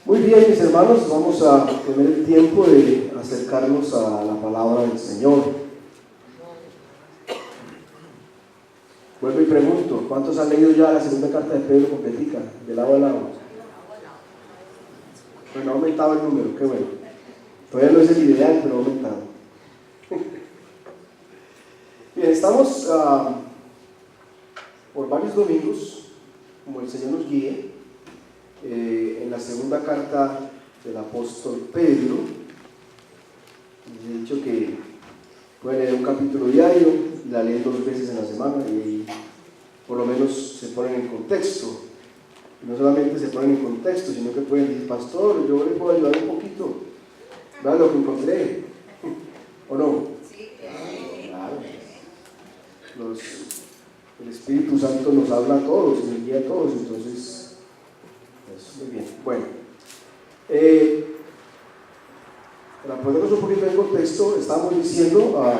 Muy bien, mis hermanos, vamos a tener el tiempo de acercarnos a la palabra del Señor. Vuelvo y pregunto, ¿cuántos han leído ya la segunda carta de Pedro completica, de lado a lado? Bueno, ha aumentado el número, qué bueno. Todavía no es el ideal, pero ha aumentado. Bien, estamos por varios domingos, como el Señor nos guíe, en la segunda carta del apóstol Pedro. Les he dicho que pueden leer un capítulo diario y la leen 2 veces en la semana y por lo menos se ponen en contexto. Y no solamente se ponen en contexto, sino que pueden decir: pastor, yo le puedo ayudar un poquito, vean lo que encontré, ¿o no? Sí, claro. El Espíritu Santo nos habla a todos, nos guía a todos, entonces, pues, muy bien. Bueno, para ponernos un poquito en contexto, estábamos diciendo a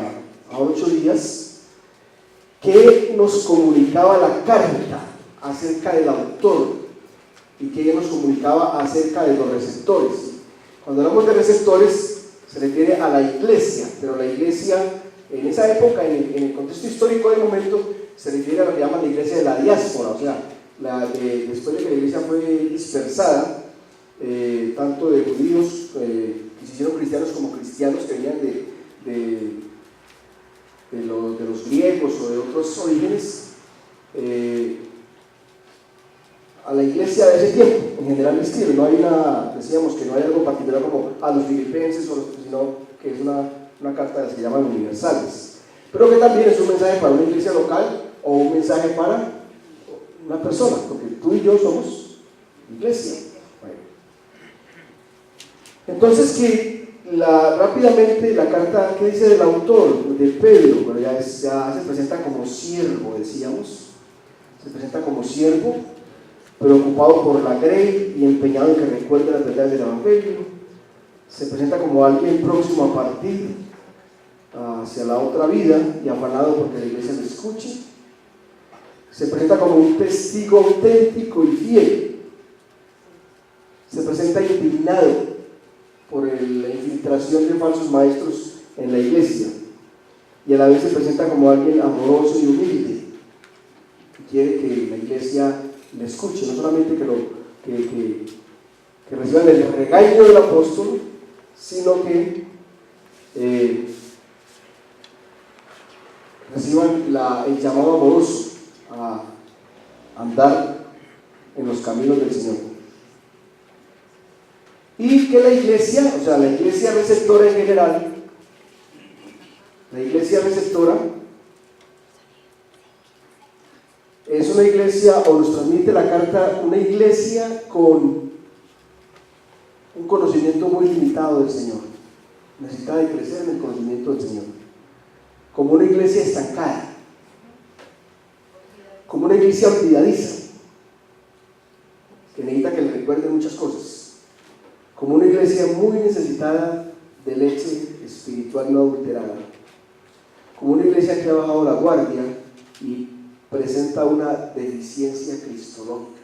8 días que nos comunicaba la carta acerca del autor y que nos comunicaba acerca de los receptores. Cuando hablamos de receptores se refiere a la iglesia, pero la iglesia en esa época, en el contexto histórico del momento, se refiere a lo que llaman la iglesia de la diáspora, o sea, después de que la iglesia fue dispersada, tanto de judíos que se hicieron cristianos como cristianos que venían de los griegos o de otros orígenes, a la iglesia de ese tiempo, en general estilo, no hay decíamos que no hay algo particular como a los filipenses, sino que es una carta de las que llaman universales, pero que también es un mensaje para una iglesia local o un mensaje para una persona, porque tú y yo somos iglesia. Bueno. Entonces, que rápidamente la carta que dice del autor, de Pedro, pero ya se presenta como siervo, decíamos, se presenta como siervo, preocupado por la grey y empeñado en que recuerde las verdades del Evangelio. Se presenta como alguien próximo a partir hacia la otra vida y afanado porque la iglesia lo escuche. Se presenta como un testigo auténtico y fiel. Se presenta indignado por la infiltración de falsos maestros en la iglesia y a la vez se presenta como alguien amoroso y humilde que quiere que la iglesia le escuche, no solamente que reciban el regaño del apóstol, sino que reciban el llamado amoroso a andar en los caminos del Señor. Y que la iglesia, o sea, la iglesia receptora en general, la iglesia receptora es una iglesia, o nos transmite la carta, una iglesia con un conocimiento muy limitado del Señor, necesita de crecer en el conocimiento del Señor, como una iglesia estancada, como una iglesia olvidadiza, que necesita que le recuerden muchas cosas, como una iglesia muy necesitada de leche espiritual no adulterada, como una iglesia que ha bajado la guardia y presenta una deficiencia cristológica.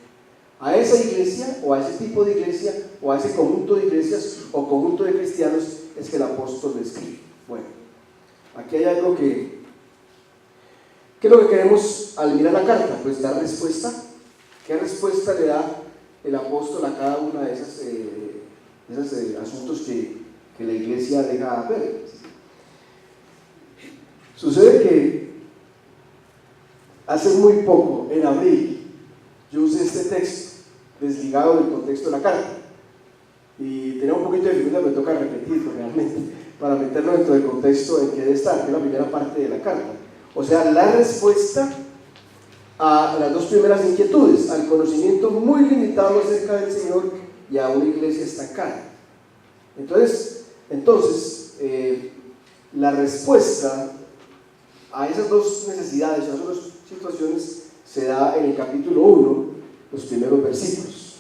A esa iglesia, o a ese tipo de iglesia, o a ese conjunto de iglesias, o conjunto de cristianos, es que el apóstol le escribe. Bueno, aquí hay algo ¿qué es lo que queremos al mirar la carta? Pues dar respuesta. ¿Qué respuesta le da el apóstol a cada uno de esos asuntos que la iglesia deja ver? Sucede que hace muy poco, en abril, yo usé este texto desligado del contexto de la carta y tenía un poquito de dificultad, me toca repetirlo realmente para meterlo dentro del contexto en que debe estar, que es la primera parte de la carta, o sea, la respuesta a las 2 primeras inquietudes, al conocimiento muy limitado acerca del Señor y a una iglesia estancada. Entonces la respuesta a esas 2 necesidades, a esas 2 situaciones, se da en el capítulo 1, los primeros versículos.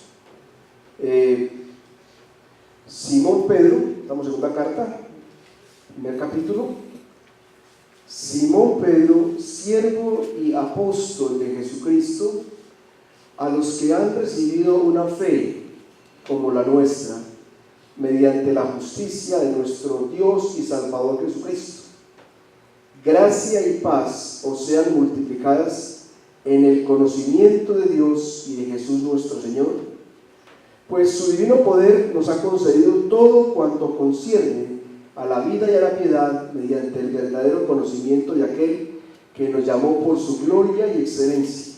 Simón Pedro, estamos en segunda carta, primer capítulo. Simón Pedro, siervo y apóstol de Jesucristo, a los que han recibido una fe como la nuestra, mediante la justicia de nuestro Dios y Salvador Jesucristo. Gracia y paz os sean multiplicadas en el conocimiento de Dios y de Jesús nuestro Señor, pues su divino poder nos ha concedido todo cuanto concierne a la vida y a la piedad, mediante el verdadero conocimiento de aquel que nos llamó por su gloria y excelencia,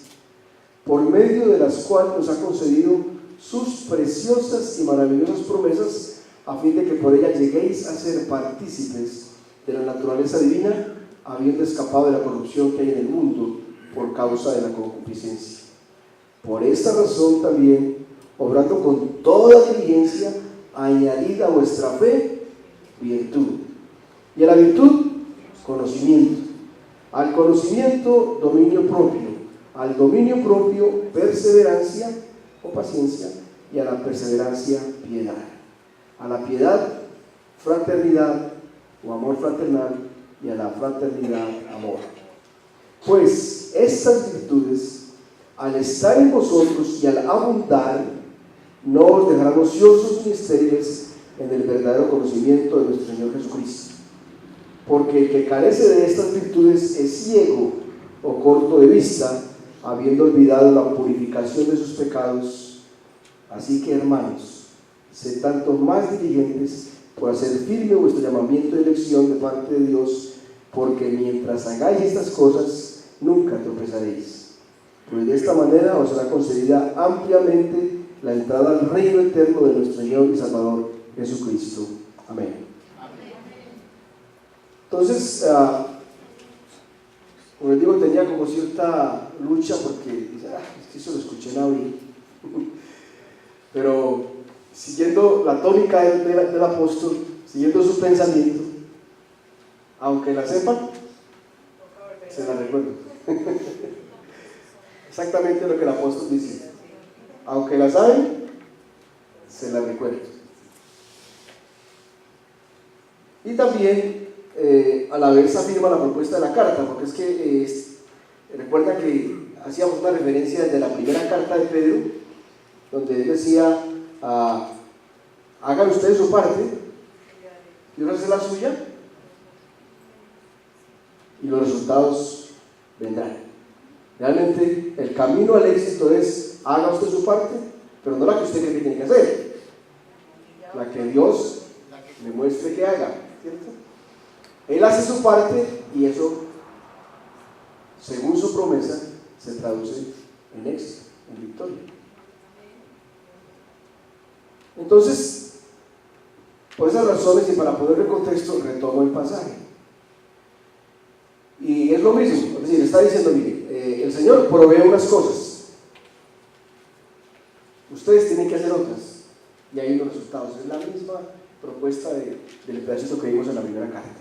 por medio de las cuales nos ha concedido sus preciosas y maravillosas promesas, a fin de que por ellas lleguéis a ser partícipes de la naturaleza divina, habiendo escapado de la corrupción que hay en el mundo por causa de la concupiscencia. Por esta razón también, obrando con toda diligencia, añadid a vuestra fe virtud, y a la virtud conocimiento, al conocimiento dominio propio, al dominio propio perseverancia o paciencia, y a la perseverancia piedad, a la piedad fraternidad o amor fraternal, y a la fraternidad amor. Pues estas virtudes, al estar en vosotros y al abundar, no os dejarán ociosos ni estériles en el verdadero conocimiento de nuestro Señor Jesucristo. Porque el que carece de estas virtudes es ciego o corto de vista, habiendo olvidado la purificación de sus pecados. Así que, hermanos, sed tanto más diligentes por hacer firme vuestro llamamiento y elección de parte de Dios, porque mientras hagáis estas cosas, nunca tropezaréis. Pues de esta manera os será concedida ampliamente la entrada al reino eterno de nuestro Señor y Salvador Jesucristo. Amén. Entonces, como les digo, tenía como cierta lucha porque es que eso lo escuché en David. Pero siguiendo la tónica del apóstol, siguiendo su pensamiento, aunque la sepan, se la recuerdo. Exactamente lo que el apóstol dice. Aunque la saben, se la recuerdo. Y también a la vez afirma la propuesta de la carta, porque es que recuerda que hacíamos una referencia desde la primera carta de Pedro, donde él decía, hagan ustedes su parte, Dios hace la suya, y los resultados vendrán. Realmente el camino al éxito es, haga usted su parte, pero no la que usted cree que tiene que hacer, la que Dios le muestre que haga, ¿cierto? Él hace su parte y eso, según su promesa, se traduce en éxito, en victoria. Entonces, por esas razones y para ponerle contexto, retomo el pasaje. Y es lo mismo, es decir, está diciendo, mire, el Señor provee unas cosas, ustedes tienen que hacer otras, y ahí los resultados. Es la misma propuesta del pedacito que vimos en la primera carta.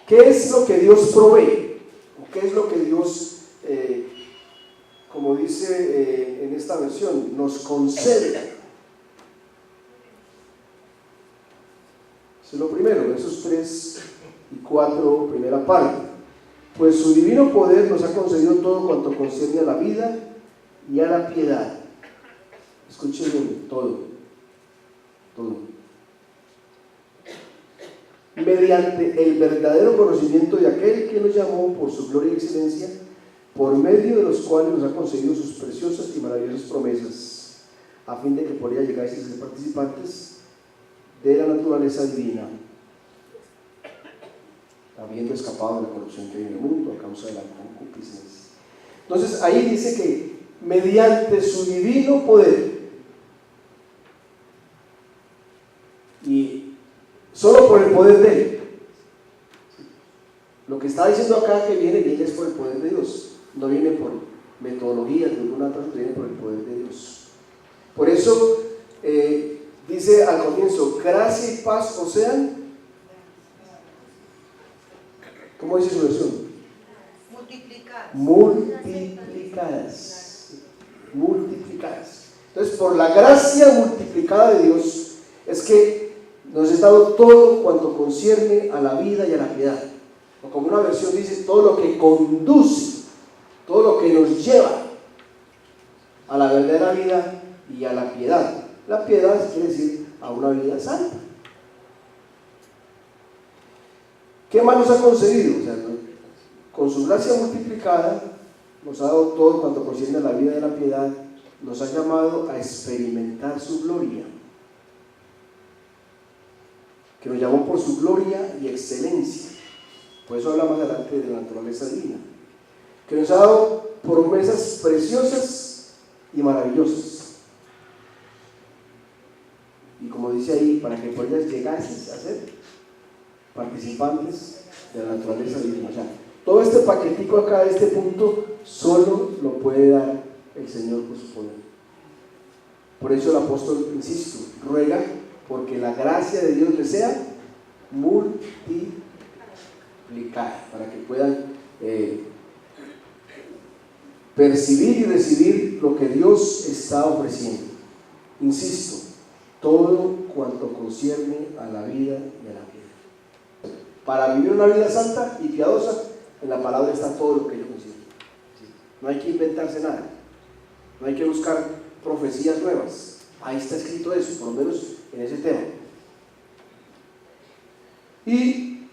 ¿Qué es lo que Dios provee? ¿O qué es lo que Dios, como dice en esta versión, nos concede? Eso es lo primero, versos 3 y 4, primera parte. Pues su divino poder nos ha concedido todo cuanto concierne a la vida y a la piedad. Escuchen bien, todo. Mediante el verdadero conocimiento de aquel que nos llamó por su gloria y excelencia, por medio de los cuales nos ha concedido sus preciosas y maravillosas promesas, a fin de que por ella llegáis a ser participantes de la naturaleza divina, habiendo escapado de la corrupción que hay en el mundo a causa de la concupiscencia. Entonces ahí dice que mediante su divino poder, y solo por el poder de Él, lo que está diciendo acá que viene es por el poder de Dios, no viene por metodologías de ninguna otra, viene por el poder de Dios. Por eso dice al comienzo, gracia y paz os sean, ¿cómo dice su versión? Multiplicadas. Entonces, por la gracia multiplicada de Dios, es que nos ha dado todo cuanto concierne a la vida y a la piedad. O como una versión dice, todo lo que conduce, todo lo que nos lleva a la verdadera vida y a la piedad. La piedad quiere decir a una vida santa. ¿Qué más nos ha concedido? O sea, con su gracia multiplicada, nos ha dado todo cuanto concierne a la vida de la piedad, nos ha llamado a experimentar su gloria, que nos llamó por su gloria y excelencia. Por eso habla más adelante de la naturaleza divina, que nos ha dado promesas preciosas y maravillosas. Y como dice ahí, para que puedas llegases a ser participantes de la naturaleza divina. O sea, todo este paquetico acá, de este punto, solo lo puede dar el Señor por su poder. Por eso el apóstol, insisto, ruega porque la gracia de Dios les sea multiplicada, para que puedan percibir y recibir lo que Dios está ofreciendo. Insisto, todo cuanto concierne a la vida y a la piedad. Para vivir una vida santa y piadosa, en la palabra está todo lo que ello concierne. No hay que inventarse nada, no hay que buscar profecías nuevas. Ahí está escrito eso, por lo menos en ese tema. Y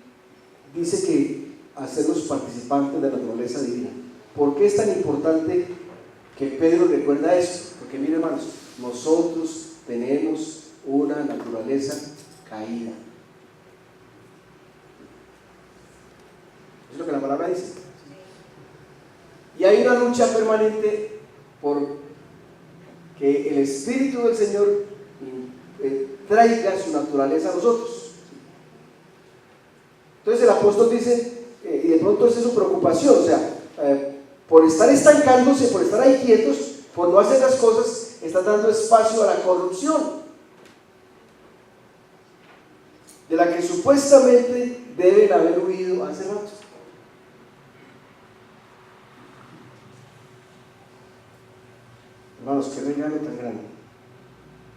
dice que hacernos participantes de la naturaleza divina. ¿Por qué es tan importante que Pedro recuerda esto? Porque miren, hermanos, nosotros tenemos una naturaleza caída. Es lo que la palabra dice. Y hay una lucha permanente por que el Espíritu del Señor traiga su naturaleza a nosotros. Entonces el apóstol dice, y de pronto esa es su preocupación, o sea, por estar estancándose, por estar ahí quietos, por no hacer las cosas, está dando espacio a la corrupción, de la que supuestamente deben haber huido hace rato. Hermanos, qué regalo tan grande.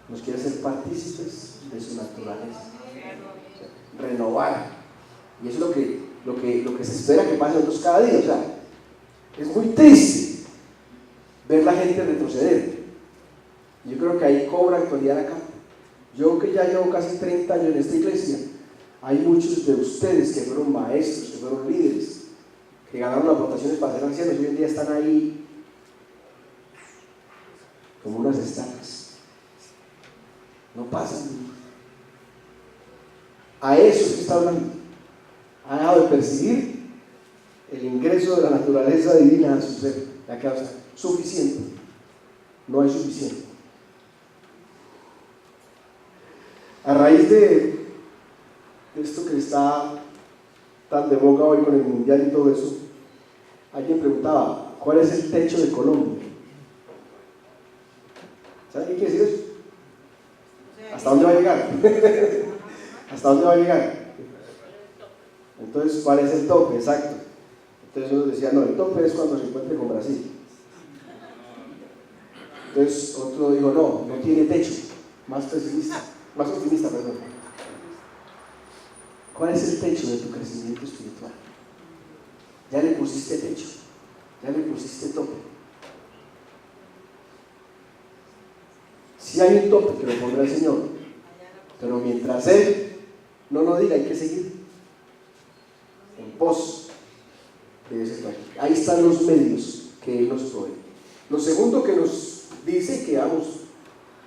Nos quiere hacer partícipes de su naturaleza, o sea, renovar. Y eso es lo que se espera que pase nosotros cada día. O sea, es muy triste ver la gente retroceder. Yo creo que ahí cobra actualidad acá. Yo que ya llevo casi 30 años en esta iglesia, hay muchos de ustedes que fueron maestros, que fueron líderes, que ganaron las votaciones para ser ancianos y hoy en día están ahí como unas estacas. No pasan. A eso es que está hablando. Ha dejado de percibir el ingreso de la naturaleza divina a su ser. La causa suficiente. No hay suficiente. A raíz de esto que está tan de boca hoy con el mundial y todo eso, alguien preguntaba, ¿cuál es el techo de Colombia? ¿Saben qué quiere decir eso? ¿Hasta dónde va a llegar? ¿Hasta dónde va a llegar? Entonces, ¿cuál es el tope? Exacto. Entonces uno decía, no, el tope es cuando se encuentre con Brasil. Entonces otro dijo, no tiene techo. Más optimista, perdón. ¿Cuál es el techo de tu crecimiento espiritual? Ya le pusiste techo, ya le pusiste tope. Si hay un tope que lo pondrá el Señor, pero mientras Él no lo diga, hay que seguir en pos de ese tope. Ahí están los medios que Él nos provee. Lo segundo que nos dice, que hemos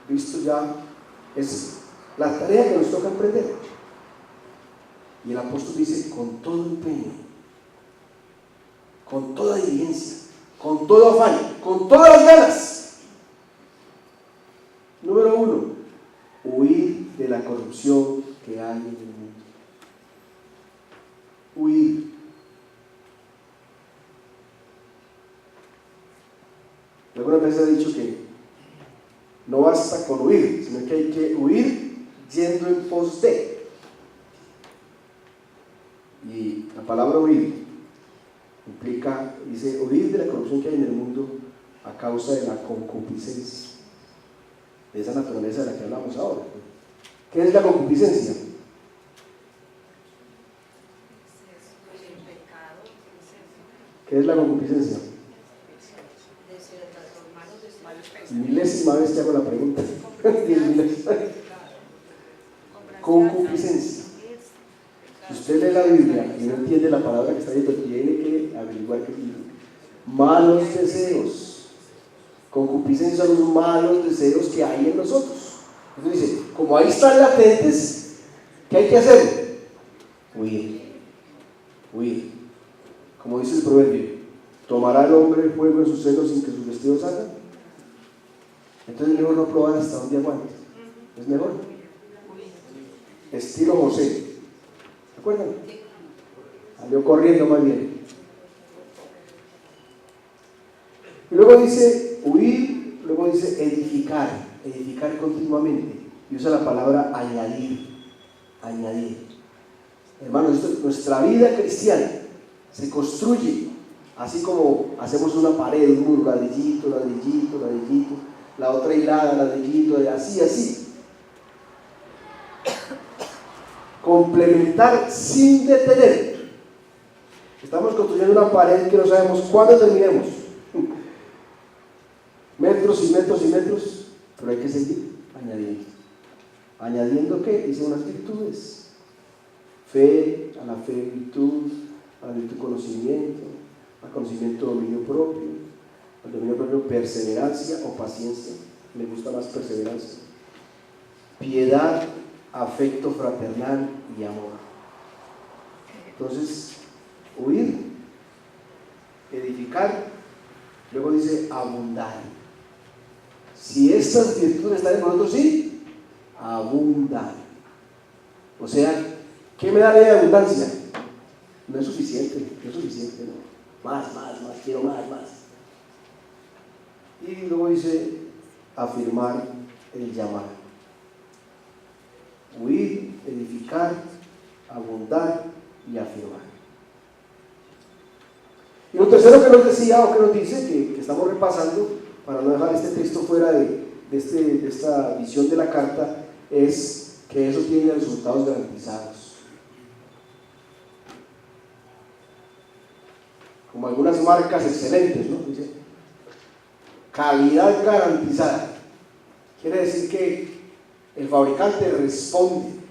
visto ya, es la tarea que nos toca emprender. Y el apóstol dice, con todo empeño, con toda diligencia, con todo afán, con todas las ganas. Número 1, huir de la corrupción que hay en el mundo. Huir. Algunas veces he dicho que no basta con huir, sino que hay que huir yendo en pos de. Y la palabra huir implica, dice, huir de la corrupción que hay en el mundo a causa de la concupiscencia, de esa naturaleza de la que hablamos ahora. ¿Qué es la concupiscencia? ¿Qué es la concupiscencia? Milésima vez que hago la pregunta. 10.000 veces. Concupiscencia. Si usted lee la Biblia y no entiende la palabra que está diciendo, tiene que averiguar qué dice. Malos deseos. Concupiscencia son los malos deseos que hay en nosotros. Entonces dice, como ahí están latentes, ¿qué hay que hacer? Huir. Huir. Como dice el proverbio, ¿tomará el hombre el fuego en sus senos sin que sus vestidos salgan? Entonces es mejor no probar hasta donde aguante. Es mejor. Estilo José. ¿Se acuerdan? Salió corriendo más bien. Y luego dice huir, luego dice edificar, edificar continuamente. Y usa la palabra añadir, añadir. Hermanos, nuestra vida cristiana se construye así como hacemos una pared, un muro, ladrillito, ladrillito, ladrillito, la otra hilada, ladrillito, así. Complementar sin detener. Estamos construyendo una pared que no sabemos cuándo terminemos. Metros y metros y metros, pero hay que seguir añadiendo. ¿Añadiendo qué? Dice unas virtudes. Fe, a la fe virtud, a la virtud conocimiento, al conocimiento dominio propio, al dominio propio perseverancia o paciencia, me gusta más perseverancia, piedad, afecto fraternal y amor. Entonces, huir, edificar, luego dice abundar. Si estas virtudes están en nosotros, sí, abundan. O sea, ¿qué me da la abundancia? No es suficiente, no. Más, quiero más. Y luego dice afirmar el llamado. Huir, edificar, abundar y afirmar. Y lo tercero que nos decía o que nos dice, que estamos repasando para no dejar este texto fuera de esta visión de la carta, es que eso tiene resultados garantizados. Como algunas marcas excelentes, ¿no? Dice, calidad garantizada. Quiere decir que el fabricante responde.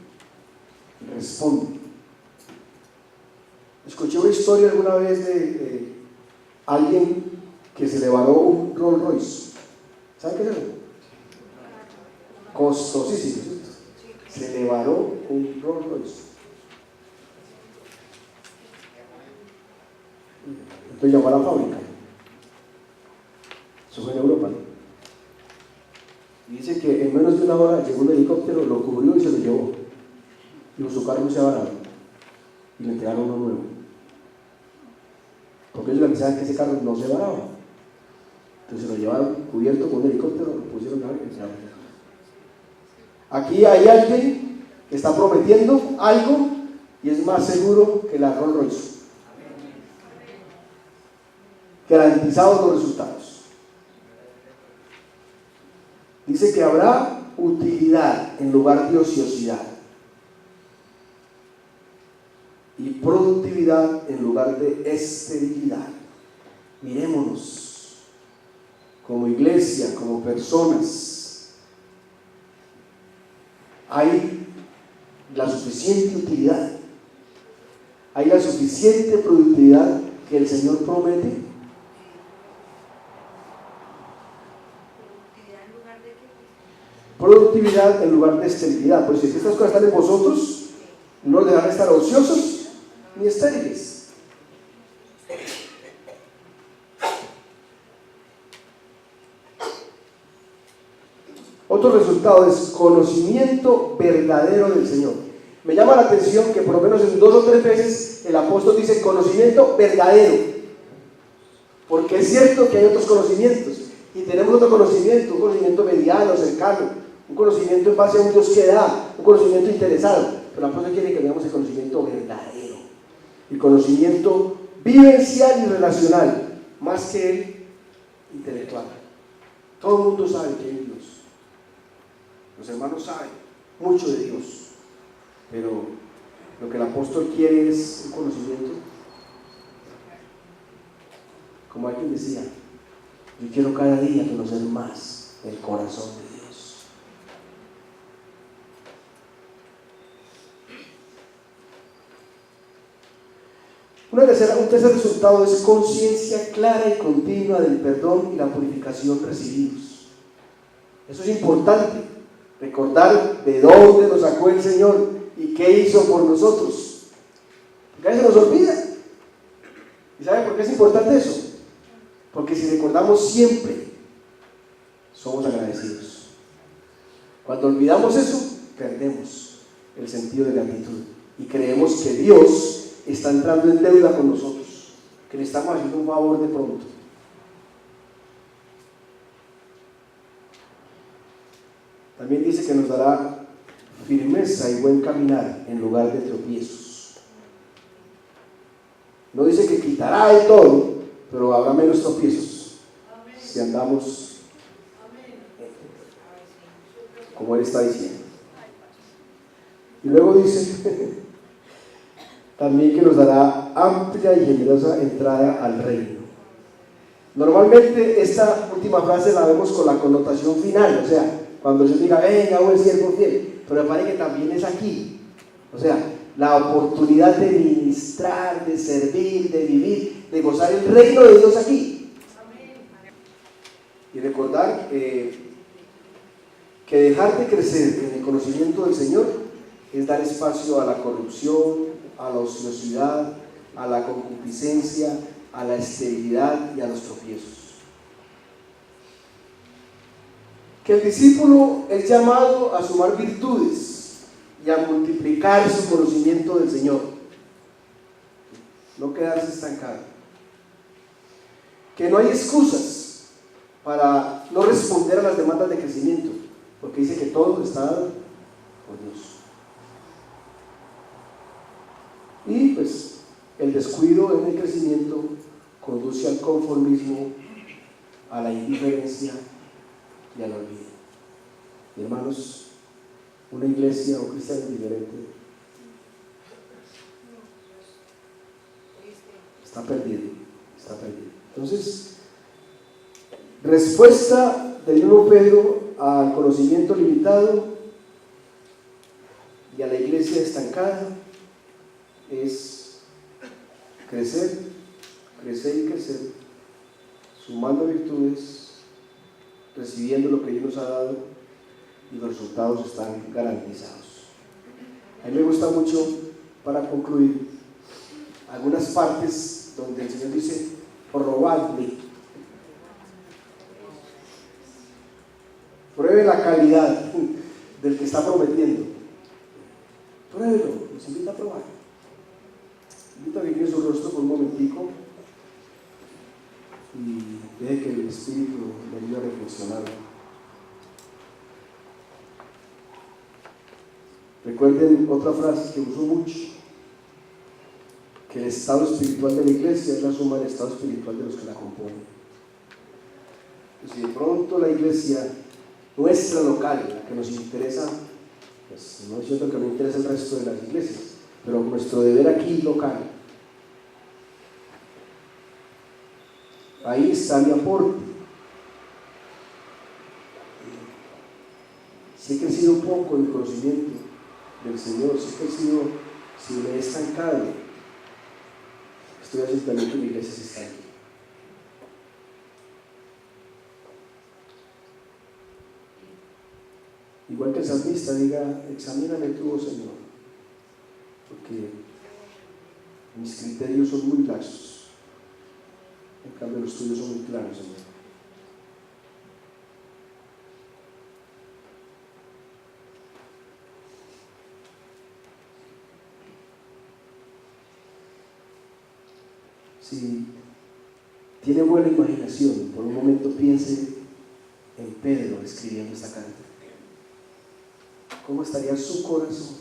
Escuché una historia alguna vez de alguien que se le varó un Rolls Royce. ¿Saben qué es eso? Costosísimo, ¿cierto? Se le varó un Rolls Royce. Entonces llamó a la fábrica. Eso fue en Europa, ¿no? Y dice que en menos de una hora llegó un helicóptero, lo cubrió y se lo llevó. Dijo, su carro no se ha varado. Y le entregaron uno nuevo. Porque ellos pensaban que ese carro no se varaba. Entonces se lo llevaron cubierto con un helicóptero, lo pusieron a y se varó. Aquí hay alguien que está prometiendo algo y es más seguro que la Rolls Royce. Garantizados los resultados. Dice que habrá utilidad en lugar de ociosidad y productividad en lugar de esterilidad. Mirémonos como iglesia, como personas. Hay la suficiente utilidad, hay la suficiente productividad que el Señor promete. Productividad en lugar de esterilidad. Pues si estas cosas están en vosotros, no dejarán de estar ociosos ni estériles. Otro resultado es conocimiento verdadero del Señor. Me llama la atención que por lo menos en 2 o 3 veces el apóstol dice conocimiento verdadero, porque es cierto que hay otros conocimientos y tenemos otro conocimiento, un conocimiento mediano, cercano, un conocimiento en base a un Dios que da, un conocimiento interesado, pero el apóstol quiere que veamos el conocimiento verdadero, el conocimiento vivencial y relacional, más que el intelectual. Todo el mundo sabe que hay Dios, los hermanos saben mucho de Dios, pero lo que el apóstol quiere es un conocimiento, como alguien decía, Yo quiero cada día conocer más el corazón de Dios. Un tercer resultado es conciencia clara y continua del perdón y la purificación recibidos. Eso es importante, recordar de dónde nos sacó el Señor y qué hizo por nosotros. Porque a veces nos olvida. ¿Y sabe por qué es importante eso? Porque si recordamos siempre, somos agradecidos. Cuando olvidamos eso, perdemos el sentido de gratitud y creemos que Dios está entrando en deuda con nosotros, que le estamos haciendo un favor de pronto. También dice que nos dará firmeza y buen caminar en lugar de tropiezos. No dice que quitará de todo, pero habrá menos tropiezos si andamos como Él está diciendo. Y luego dice también que nos dará amplia y generosa entrada al reino. Normalmente esta última frase la vemos con la connotación final, o sea, cuando Dios diga, venga, buen siervo fiel, pero me parece que también es aquí, o sea, la oportunidad de ministrar, de servir, de vivir, de gozar el reino de Dios aquí. Y recordar que dejar de crecer en el conocimiento del Señor es dar espacio a la corrupción, a la ociosidad, a la concupiscencia, a la esterilidad y a los tropiezos. Que el discípulo es llamado a sumar virtudes y a multiplicar su conocimiento del Señor, no quedarse estancado. Que no hay excusas para no responder a las demandas de crecimiento, porque dice que todo está dado por Dios. Y pues el descuido en el crecimiento conduce al conformismo, a la indiferencia y al olvido. Y hermanos, una iglesia o cristiano diferente está perdido. Entonces, respuesta del mismo Pedro al conocimiento limitado y a la iglesia estancada es crecer, sumando virtudes, recibiendo lo que Dios nos ha dado, y los resultados están garantizados. A mí me gusta mucho, para concluir, algunas partes donde el Señor dice, probadme, pruebe la calidad del que está prometiendo, pruébelo, nos invita a probar. Invita a vivir su rostro por un momentico y deje que el Espíritu le ayude a reflexionar. Recuerden otra frase que uso mucho, que el estado espiritual de la iglesia es la suma del estado espiritual de los que la componen. Y si de pronto la iglesia nuestra local, la que nos interesa, pues no es cierto que no interesa el resto de las iglesias, pero nuestro deber aquí local, ahí está mi aporte. Si he crecido un poco en el conocimiento del Señor, si me he estancado, estoy haciendo también que mi iglesia se estanque. Igual que el salmista diga, examíname tú, oh Señor, porque mis criterios son muy laxos, en cambio los tuyos son muy claros, Señor. Si tiene buena imaginación, por un momento piense en Pedro escribiendo esta carta. ¿Cómo estaría su corazón?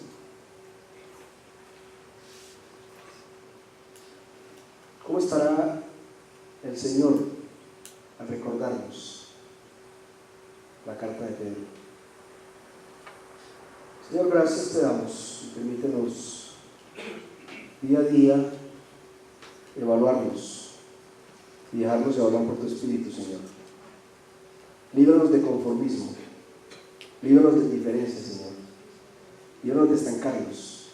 ¿Cómo estará el Señor al recordarnos la carta de Pedro? Señor, gracias te damos y permítenos día a día evaluarnos y dejarnos evaluar por tu Espíritu, Señor. Líbranos de conformismo. Líbranos de diferencias, Señor. Líbranos de estancarnos,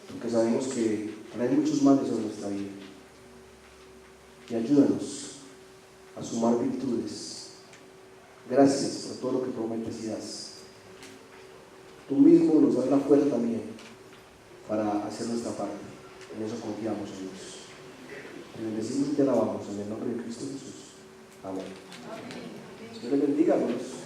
porque sabemos que hay muchos males sobre nuestra vida. Y ayúdanos a sumar virtudes. Gracias por todo lo que prometes y das. Tú mismo nos das la fuerza también para hacer nuestra parte. En eso confiamos, en Dios. Te bendecimos y te alabamos en el nombre de Cristo Jesús. Amén. Dios les bendiga, hermanos.